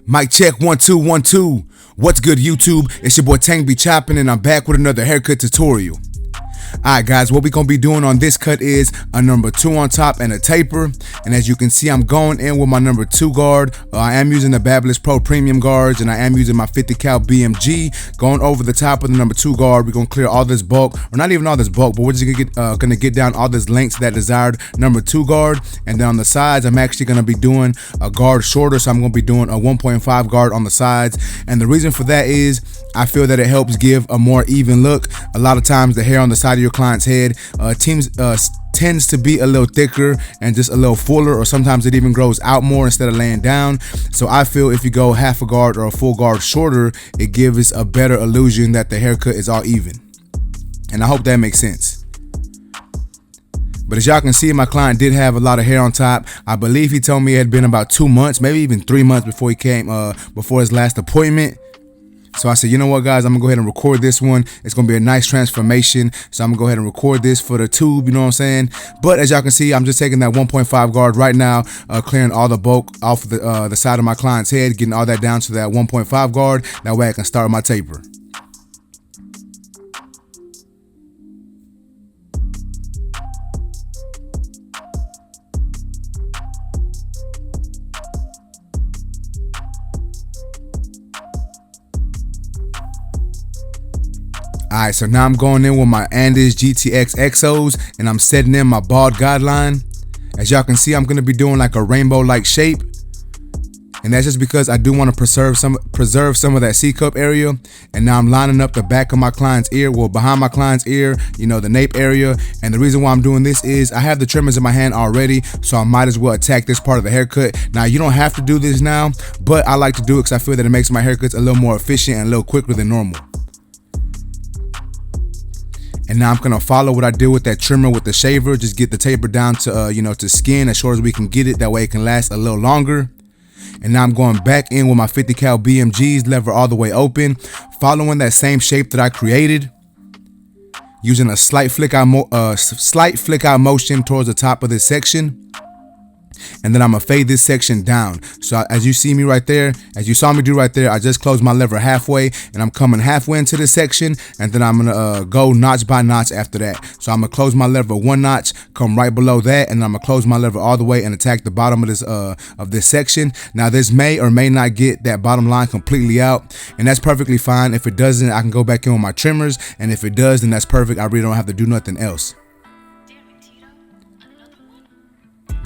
Mic check 1 2 1 2. What's good, YouTube? It's your boy Tank be chopping, and I'm back with another haircut tutorial. Alright guys, what we gonna be doing on this cut is a number 2 on top and a taper. And as you can see, I'm going in with my number 2 guard. I am using the Barber Pro Premium guards, and I am using my 50 cal BMG. Going over the top of the number 2 guard, we're gonna clear all this bulk, or not even all this bulk, but we're just gonna get down all this length to that desired number 2 guard. And then on the sides, I'm actually gonna be doing a guard shorter, so I'm gonna be doing a 1.5 guard on the sides. And the reason for that is I feel that it helps give a more even look. A lot of times the hair on the side of your client's head tends to be a little thicker and just a little fuller, or sometimes it even grows out more instead of laying down. So I feel if you go half a guard or a full guard shorter, it gives a better illusion that the haircut is all even. And I hope that makes sense. But as y'all can see, my client did have a lot of hair on top. I believe he told me it had been about 2 months, maybe even 3 months before he came, before his last appointment. So I said, you know what, guys, I'm gonna go ahead and record this one. It's gonna be a nice transformation. So I'm gonna go ahead and record this for the tube, you know what I'm saying? But as y'all can see, I'm just taking that 1.5 guard right now, clearing all the bulk off the side of my client's head, getting all that down to that 1.5 guard. That way I can start my taper. Alright, so now I'm going in with my Andes GTX Exos, and I'm setting in my bald guideline. As y'all can see, I'm going to be doing like a rainbow-like shape. And that's just because I do want to preserve some of that C-cup area. And now I'm lining up the back of my client's ear, well, behind my client's ear, you know, the nape area. And the reason why I'm doing this is I have the trimmers in my hand already, so I might as well attack this part of the haircut. Now, you don't have to do this now, but I like to do it because I feel that it makes my haircuts a little more efficient and a little quicker than normal. And now I'm gonna follow what I did with that trimmer with the shaver. Just get the taper down to to skin as short as we can get it. That way it can last a little longer. And now I'm going back in with my 50 cal BMGs, lever all the way open, following that same shape that I created, using a slight flick out motion towards the top of this section. And then I'm gonna fade this section down. So as you see me right there, as you saw me do right there, I just closed my lever halfway, and I'm coming halfway into this section, and then I'm gonna go notch by notch after that. So I'm gonna close my lever 1 notch, come right below that, and I'm gonna close my lever all the way and attack the bottom of this section. Now this may or may not get that bottom line completely out, and that's perfectly fine. If it doesn't, I can go back in with my trimmers, and if it does, then that's perfect. I really don't have to do nothing else.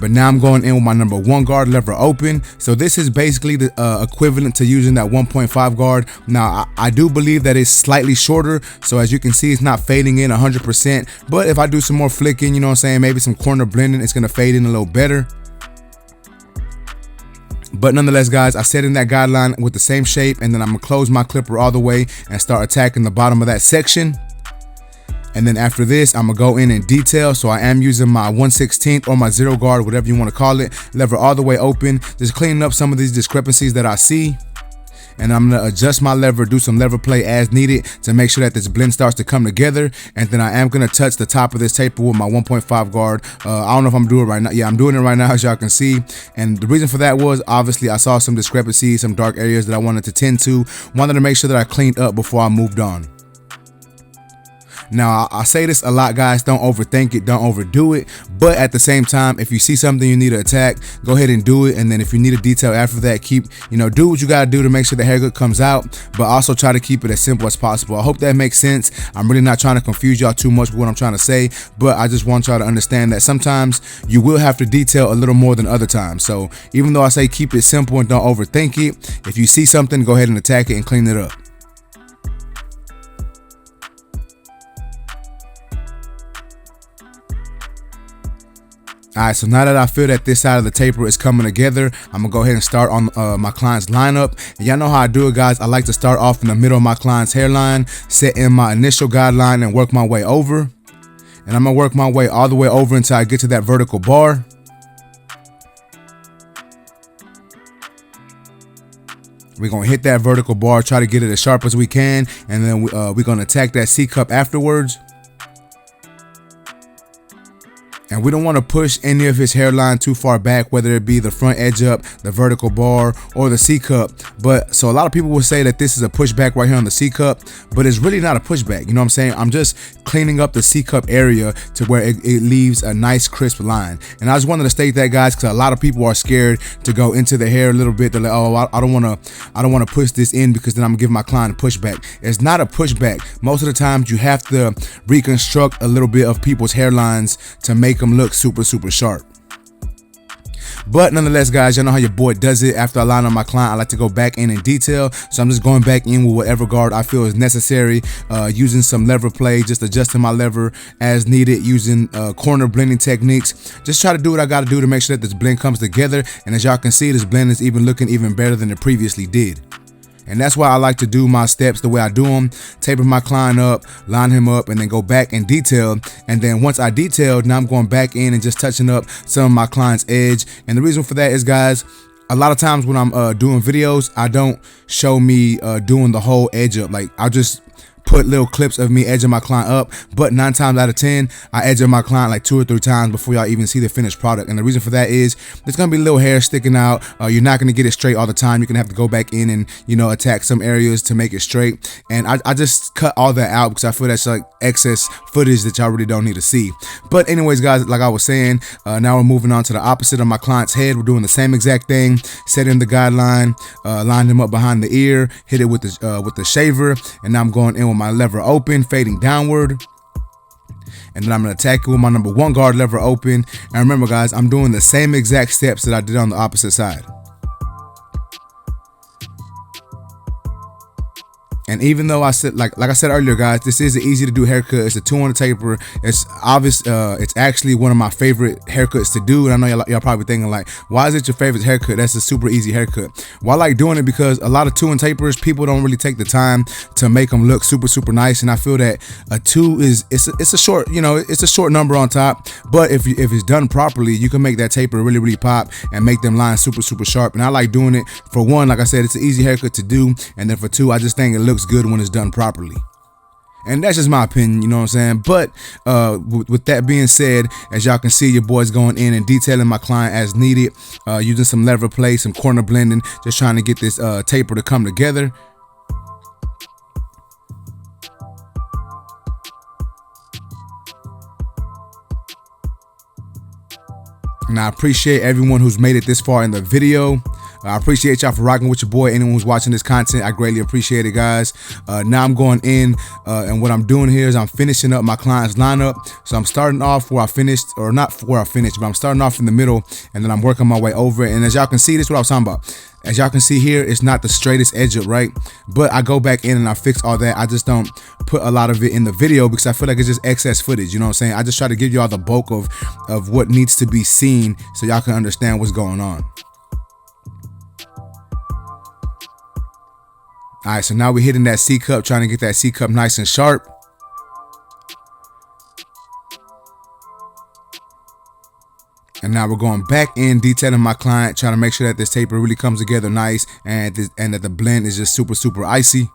But now I'm going in with my number 1 guard, lever open. So this is basically the equivalent to using that 1.5 guard. Now I do believe that it's slightly shorter, so as you can see, it's not fading in 100%. But if I do some more flicking, you know what I'm saying, maybe some corner blending, it's gonna fade in a little better. But nonetheless, guys, I set in that guideline with the same shape, and then I'm gonna close my clipper all the way and start attacking the bottom of that section. And then after this, I'm gonna go in and detail. So I am using my 1/16 or my 0 guard, whatever you want to call it, lever all the way open, just cleaning up some of these discrepancies that I see. And I'm gonna adjust my lever, do some lever play as needed to make sure that this blend starts to come together. And then I am gonna touch the top of this taper with my 1.5 guard. I don't know if I'm doing it right now. Yeah, I'm doing it right now, as y'all can see. And the reason for that was obviously I saw some discrepancies, some dark areas that I wanted to tend to. Wanted to make sure that I cleaned up before I moved on. Now, I say this a lot, guys, don't overthink it, don't overdo it, but at the same time, if you see something you need to attack, go ahead and do it. And then if you need a detail after that, do what you gotta do to make sure the haircut comes out, but also try to keep it as simple as possible. I hope that makes sense. I'm really not trying to confuse y'all too much with what I'm trying to say, but I just want y'all to understand that sometimes you will have to detail a little more than other times. So even though I say keep it simple and don't overthink it, if you see something, go ahead and attack it and clean it up. Alright, so now that I feel that this side of the taper is coming together, I'm gonna go ahead and start on my client's lineup. And y'all know how I do it, guys. I like to start off in the middle of my client's hairline, set in my initial guideline, and work my way over. And I'm gonna work my way all the way over until I get to that vertical bar. We're gonna hit that vertical bar, try to get it as sharp as we can, and then we're gonna attack that C-cup afterwards. And we don't want to push any of his hairline too far back, whether it be the front edge up, the vertical bar, or the C cup. But so a lot of people will say that this is a pushback right here on the C cup, but it's really not a pushback. You know what I'm saying? I'm just cleaning up the C cup area to where it leaves a nice crisp line. And I just wanted to state that, guys, because a lot of people are scared to go into the hair a little bit. They're like, oh, I don't want to push this in because then I'm gonna give my client a pushback. It's not a pushback. Most of the times you have to reconstruct a little bit of people's hairlines to make them look super sharp. But nonetheless, guys, y'all know how your boy does it. After I line up my client, I like to go back in detail. So I'm just going back in with whatever guard I feel is necessary, using some lever play, just adjusting my lever as needed, using corner blending techniques. Just try to do what I got to do to make sure that this blend comes together. And as y'all can see, this blend is even looking even better than it previously did. And that's why I like to do my steps the way I do them. Taper my client up, line him up, and then go back and detail. And then once I detailed, now I'm going back in and just touching up some of my client's edge. And the reason for that is, guys, a lot of times when I'm doing videos, I don't show me doing the whole edge up. Like, I'll just put little clips of me edging my client up, but 9 times out of 10, I edge up my client like 2 or 3 times before y'all even see the finished product. And the reason for that is there's gonna be little hair sticking out. You're not gonna get it straight all the time. You're gonna have to go back in and, you know, attack some areas to make it straight. And I just cut all that out because I feel that's like excess footage that y'all really don't need to see. But anyways, guys, like I was saying, now we're moving on to the opposite of my client's head. We're doing the same exact thing, setting the guideline, line him up behind the ear, hit it with the shaver, and now I'm going in with my lever open, fading downward. And then I'm going to attack it with my number 1 guard lever open. And remember, guys, I'm doing the same exact steps that I did on the opposite side. And even though I said, like I said earlier, guys, this is an easy to do haircut. It's a 2 on a taper. It's obvious. It's actually one of my favorite haircuts to do. And I know y'all probably thinking like, why is it your favorite haircut? That's a super easy haircut. Well, I like doing it because a lot of 2 on tapers, people don't really take the time to make them look super nice. And I feel that a 2 it's a short, you know, it's a short number on top. But if it's done properly, you can make that taper really pop and make them lines super sharp. And I like doing it. For 1, like I said, it's an easy haircut to do. And then for 2, I just think it looks good when it's done properly. And that's just my opinion, you know what I'm saying? But with that being said, as y'all can see, your boy's going in and detailing my client as needed, using some lever play, some corner blending, just trying to get this taper to come together. And I appreciate everyone who's made it this far in the video. I appreciate y'all for rocking with your boy. Anyone who's watching this content, I greatly appreciate it, guys. Now I'm going in, and what I'm doing here is I'm finishing up my client's lineup. So I'm starting off where I finished, or not where I finished, but I'm starting off in the middle, and then I'm working my way over it. And as y'all can see, this is what I was talking about. As y'all can see here, it's not the straightest edge up, right? But I go back in and I fix all that. I just don't put a lot of it in the video because I feel like it's just excess footage, you know what I'm saying? I just try to give y'all the bulk of what needs to be seen so y'all can understand what's going on. All right, so now we're hitting that C cup, trying to get that C cup nice and sharp. And now we're going back in, detailing my client, trying to make sure that this taper really comes together nice and that the blend is just super icy.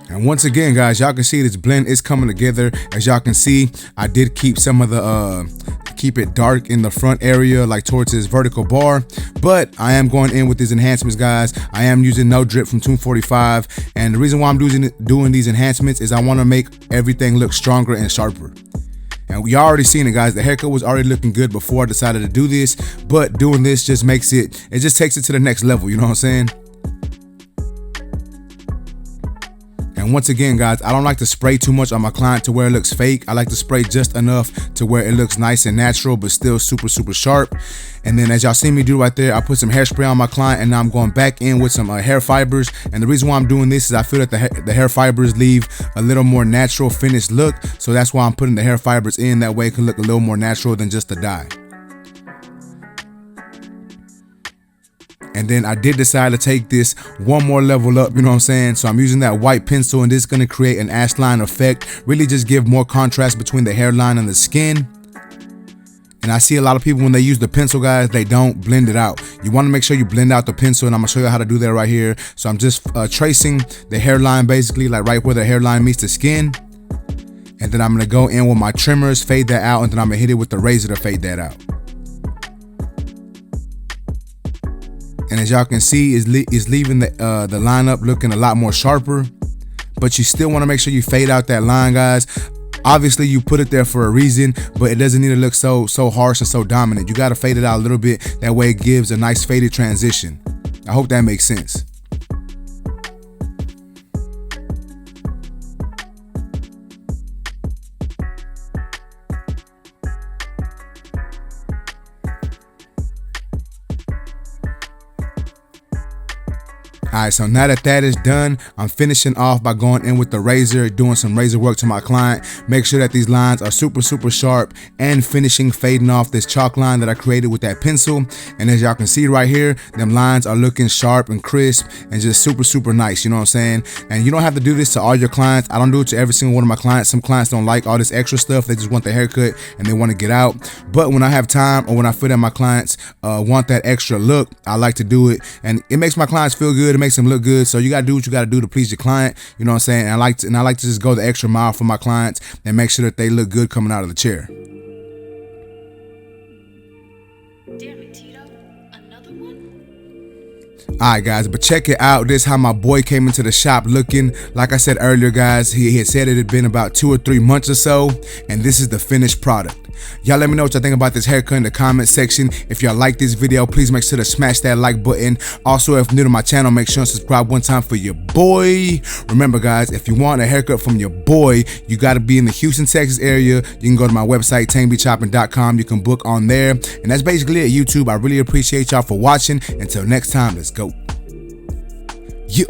And once again, guys, y'all can see this blend is coming together. As y'all can see, I did keep some of the keep it dark in the front area, like towards his vertical bar, but I am going in with these enhancements, guys. I am using No Drip from 245, and the reason why I'm doing these enhancements is I want to make everything look stronger and sharper. And we already seen it, guys. The haircut was already looking good before I decided to do this, but doing this just makes it just takes it to the next level, you know what I'm saying? And once again, guys, I don't like to spray too much on my client to where it looks fake. I like to spray just enough to where it looks nice and natural, but still super sharp. And then as y'all see me do right there, I put some hairspray on my client, and now I'm going back in with some hair fibers. And the reason why I'm doing this is I feel that the hair fibers leave a little more natural finished look. So that's why I'm putting the hair fibers in. That way it can look a little more natural than just the dye. And then I did decide to take this one more level up, you know what I'm saying? So I'm using that white pencil, and this is gonna create an ash line effect, really just give more contrast between the hairline and the skin. And I see a lot of people when they use the pencil, guys, they don't blend it out. You want to make sure you blend out the pencil, and I'm gonna show you how to do that right here. So I'm just tracing the hairline, basically like right where the hairline meets the skin. And then I'm gonna go in with my trimmers, fade that out, and then I'm gonna hit it with the razor to fade that out. And as y'all can see, it's leaving the lineup looking a lot more sharper. But you still want to make sure you fade out that line, guys. Obviously, you put it there for a reason, but it doesn't need to look so harsh and so dominant. You got to fade it out a little bit. That way it gives a nice faded transition. I hope that makes sense. Alright, so now that that is done, I'm finishing off by going in with the razor, doing some razor work to my client. Make sure that these lines are super sharp, and finishing fading off this chalk line that I created with that pencil. And as y'all can see right here, them lines are looking sharp and crisp and just super nice, you know what I'm saying? And you don't have to do this to all your clients. I don't do it to every single one of my clients. Some clients don't like all this extra stuff. They just want the haircut and they want to get out. But when I have time, or when I feel that my clients want that extra look, I like to do it, and it makes my clients feel good. It makes them look good. So you gotta do what you gotta do to please your client. You know what I'm saying? And I like to just go the extra mile for my clients and make sure that they look good coming out of the chair. Damn it, Tito. Another one? Alright, guys, but check it out. This is how my boy came into the shop looking. Like I said earlier, guys, he had said it had been about 2 or 3 months or so, and this is the finished product. Y'all let me know what y'all think about this haircut in the comment section. If y'all like this video, please make sure to smash that like button. Also, if you're new to my channel, make sure and subscribe one time for your boy. Remember, guys, if you want a haircut from your boy, you got to be in the Houston, Texas area. You can go to my website, tangbychopping.com. You can book on there. And that's basically it, YouTube. I really appreciate y'all for watching. Until next time, let's go. Yeah.